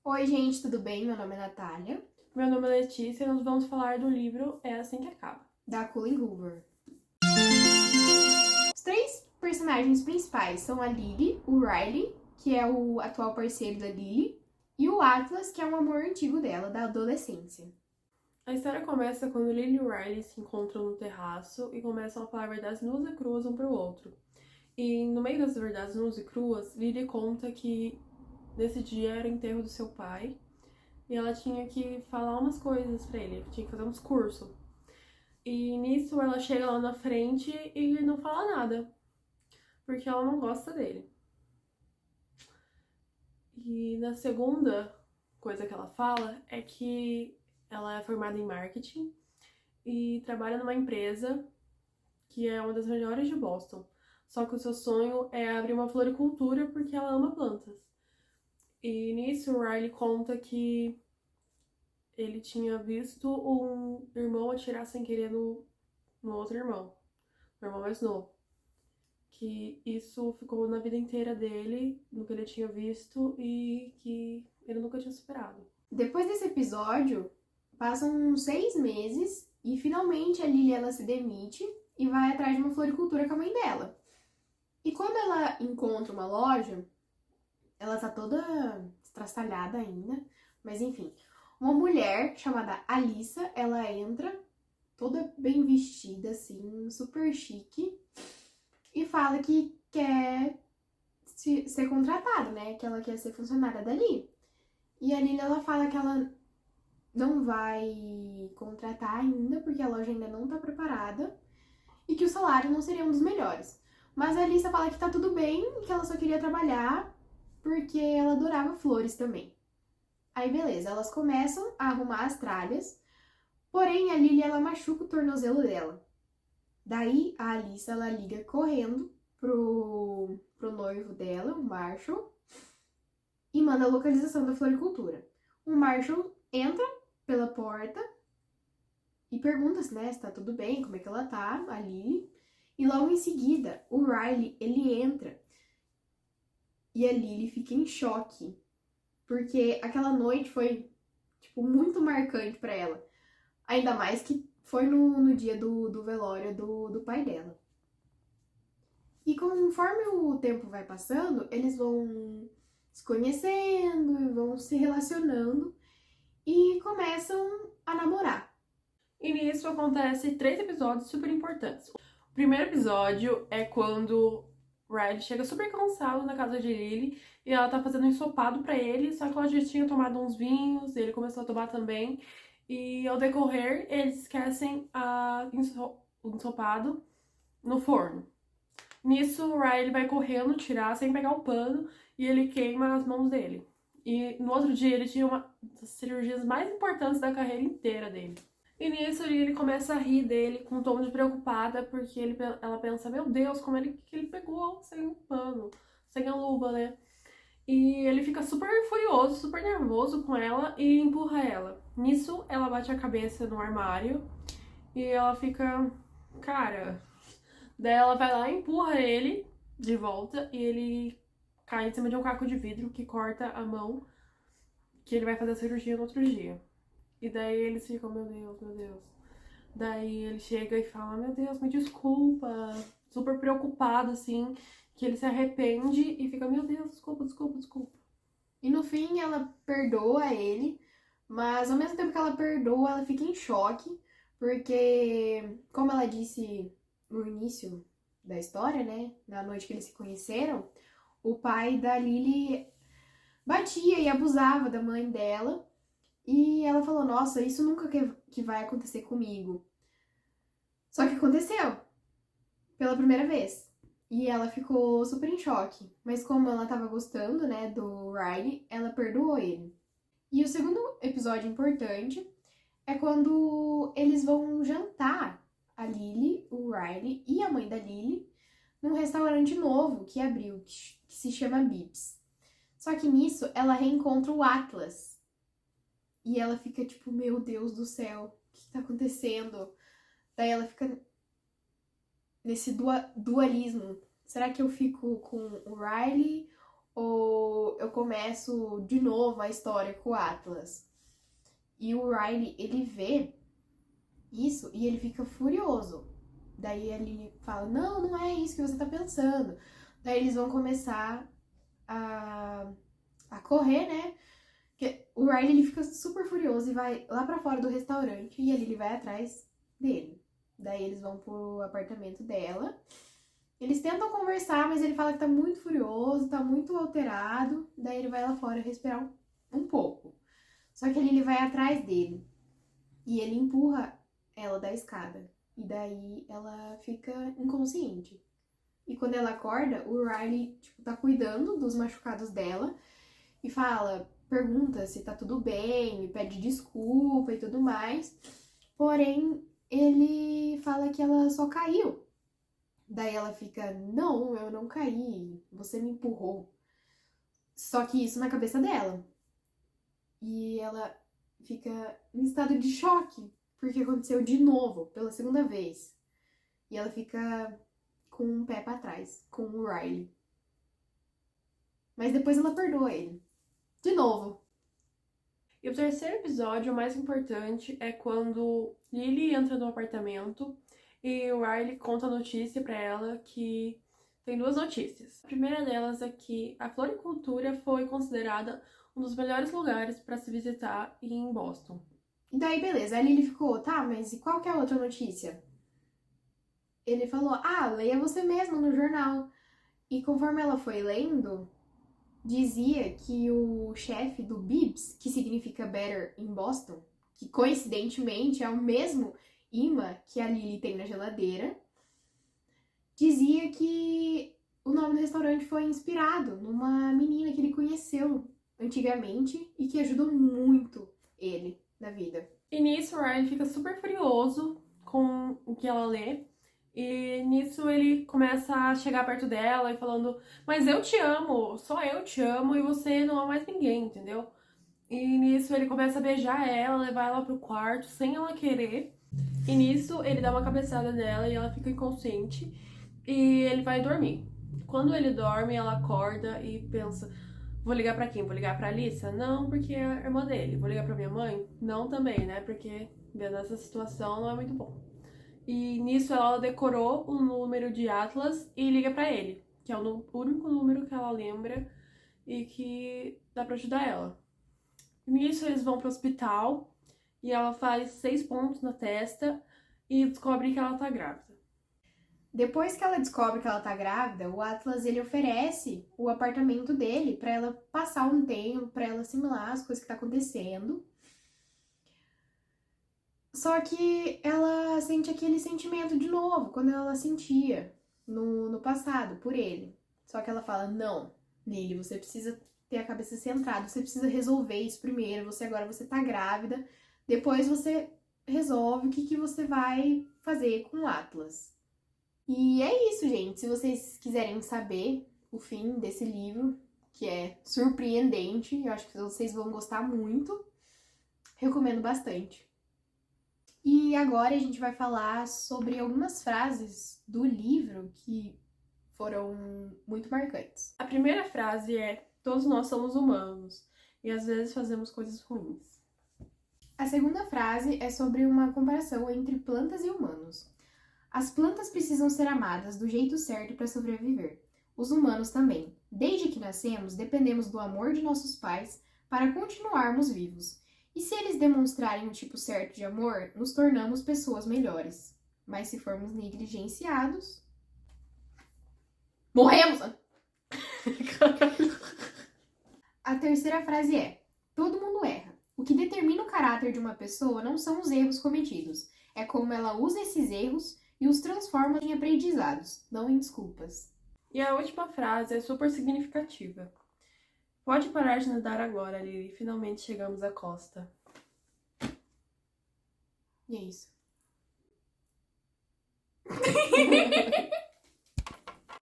Oi, gente, tudo bem? Meu nome é Natália, Meu nome é Letícia e nós vamos falar do livro É Assim que Acaba. da Colleen Hoover. Os três personagens principais são a Lily, o Riley, que é o atual parceiro da Lily, e o Atlas, que é um amor antigo dela, da adolescência. A história começa quando Lily e Riley se encontram no terraço e começam a falar verdades nuas e cruas um para o outro. E no meio das verdades nuas e cruas, Lily conta que nesse dia era o enterro do seu pai e ela tinha que falar umas coisas para ele, tinha que fazer um discurso. E nisso ela chega lá na frente e não fala nada, porque ela não gosta dele. E na segunda coisa que ela fala é que ela é formada em marketing e trabalha numa empresa que é uma das melhores de Boston. Só que o seu sonho é abrir uma floricultura porque ela ama plantas. E nisso o Riley conta que ele tinha visto um irmão atirar sem querer no outro irmão, no irmão mais novo. Que isso ficou na vida inteira dele, no que ele tinha visto e que ele nunca tinha superado. Depois desse episódio, passam uns 6 meses e finalmente a Lily ela se demite e vai atrás de uma floricultura com a mãe dela. E quando ela encontra uma loja, ela tá toda estraçalhada ainda, mas enfim. Uma mulher chamada Alissa, ela entra toda bem vestida, assim, super chique, e fala que quer ser contratada, né? Que ela quer ser funcionária dali. E a Lily, ela fala que ela não vai contratar ainda, porque a loja ainda não tá preparada, e que o salário não seria um dos melhores. Mas a Alissa fala que tá tudo bem, que ela só queria trabalhar porque ela adorava flores também. Aí beleza, elas começam a arrumar as tralhas, porém a Lily ela machuca o tornozelo dela. Daí a Alissa ela liga correndo pro noivo dela, o Marshall, e manda a localização da floricultura. O Marshall entra pela porta e pergunta se, né, se tá tudo bem, como é que ela tá, a Lily. E logo em seguida, o Riley, ele entra e a Lily fica em choque, porque aquela noite foi, tipo, muito marcante para ela. Ainda mais que foi no dia do velório do pai dela. E conforme o tempo vai passando, eles vão se conhecendo, vão se relacionando e começam a namorar. E nisso acontece 3 episódios super importantes. O primeiro episódio é quando Riley chega super cansado na casa de Lily e ela tá fazendo um ensopado pra ele, só que ela já tinha tomado uns vinhos, ele começou a tomar também. E ao decorrer, eles esquecem o ensopado no forno. Nisso, o Riley vai correndo tirar sem pegar o pano e ele queima as mãos dele. E no outro dia ele tinha uma das cirurgias mais importantes da carreira inteira dele. E nisso ele começa a rir dele com um tom de preocupada, porque ela pensa, meu Deus, como que ele pegou sem o pano, sem a luva, né? E ele fica super furioso, super nervoso com ela e empurra ela. Nisso ela bate a cabeça no armário e ela fica, cara. Daí ela vai lá e empurra ele de volta e ele cai em cima de um caco de vidro que corta a mão, que ele vai fazer a cirurgia no outro dia. E daí eles ficam, meu Deus, meu Deus. Daí ele chega e fala, meu Deus, me desculpa. Super preocupado, assim, que ele se arrepende e fica, meu Deus, desculpa, desculpa, desculpa. E no fim ela perdoa ele, mas ao mesmo tempo que ela perdoa, ela fica em choque, porque, como ela disse no início da história, né, na noite que eles se conheceram, o pai da Lily batia e abusava da mãe dela, e ela falou: Nossa, isso nunca que vai acontecer comigo. Só que aconteceu pela primeira vez. E ela ficou super em choque. Mas como ela tava gostando, né, do Riley, ela perdoou ele. E o segundo episódio importante é quando eles vão jantar, a Lily, o Riley e a mãe da Lily, num restaurante novo que abriu, que se chama Bips. Só que nisso ela reencontra o Atlas. E ela fica tipo, meu Deus do céu, o que tá acontecendo? Daí ela fica nesse dualismo. Será que eu fico com o Riley ou eu começo de novo a história com o Atlas. E o Riley, ele vê isso e ele fica furioso. Daí ele fala, não é isso que você tá pensando. Daí eles vão começar a correr, né? Porque o Riley, ele fica super furioso e vai lá pra fora do restaurante e ali ele vai atrás dele. Daí eles vão pro apartamento dela. Eles tentam conversar, mas ele fala que tá muito furioso, tá muito alterado. Daí ele vai lá fora respirar um pouco. Só que ali ele vai atrás dele. E ele empurra ela da escada. E daí ela fica inconsciente. E quando ela acorda, o Riley, tipo, tá cuidando dos machucados dela. E pergunta se tá tudo bem, pede desculpa e tudo mais. Porém, ele fala que ela só caiu. Daí ela fica, não, eu não caí, você me empurrou. Só que isso na cabeça dela. E ela fica em estado de choque, porque aconteceu de novo, pela segunda vez. E ela fica com um pé pra trás, com o Riley. Mas depois ela perdoa ele. De novo. E o terceiro episódio, o mais importante, é quando Lily entra no apartamento e o Riley conta a notícia pra ela que tem duas notícias. A primeira delas é que a floricultura foi considerada um dos melhores lugares para se visitar em Boston. E daí, beleza. A Lily ficou, tá, mas e qual que é a outra notícia? Ele falou, leia você mesmo no jornal. E conforme ela foi lendo, dizia que o chefe do Bibs, que significa Better em Boston, que coincidentemente é o mesmo imã que a Lily tem na geladeira, dizia que o nome do restaurante foi inspirado numa menina que ele conheceu antigamente e que ajudou muito ele na vida. E nisso o Ryan fica super furioso com o que ela lê. E nisso ele começa a chegar perto dela e falando, mas eu te amo, só eu te amo e você não ama mais ninguém, entendeu? E nisso ele começa a beijar ela, levar ela pro quarto sem ela querer. E nisso ele dá uma cabeçada nela e ela fica inconsciente e ele vai dormir. Quando ele dorme, ela acorda e pensa, vou ligar pra quem? Vou ligar pra Alissa? Não, porque é a irmã dele. Vou ligar pra minha mãe? Não também, né? Porque vendo essa situação não é muito bom. E nisso ela decorou o número de Atlas e liga pra ele, que é o único número que ela lembra e que dá pra ajudar ela. Nisso eles vão pro hospital e ela faz 6 pontos na testa e descobre que ela tá grávida. Depois que ela descobre que ela tá grávida, o Atlas, ele oferece o apartamento dele pra ela passar um tempo, pra ela assimilar as coisas que tá acontecendo. Só que ela sente aquele sentimento de novo, quando ela sentia no passado, por ele. Só que ela fala, não, Lily, você precisa ter a cabeça centrada, você precisa resolver isso primeiro, você tá grávida, depois você resolve o que você vai fazer com o Atlas. E é isso, gente. Se vocês quiserem saber o fim desse livro, que é surpreendente, eu acho que vocês vão gostar muito, recomendo bastante. E agora a gente vai falar sobre algumas frases do livro que foram muito marcantes. A primeira frase é, todos nós somos humanos e às vezes fazemos coisas ruins. A segunda frase é sobre uma comparação entre plantas e humanos. As plantas precisam ser amadas do jeito certo para sobreviver. Os humanos também. Desde que nascemos, dependemos do amor de nossos pais para continuarmos vivos. E se eles demonstrarem o tipo certo de amor, nos tornamos pessoas melhores. Mas se formos negligenciados, morremos! A terceira frase é: todo mundo erra. O que determina o caráter de uma pessoa não são os erros cometidos, é como ela usa esses erros e os transforma em aprendizados, não em desculpas. E a última frase é super significativa. Pode parar de nadar agora, Lily. Finalmente chegamos à costa. E é isso.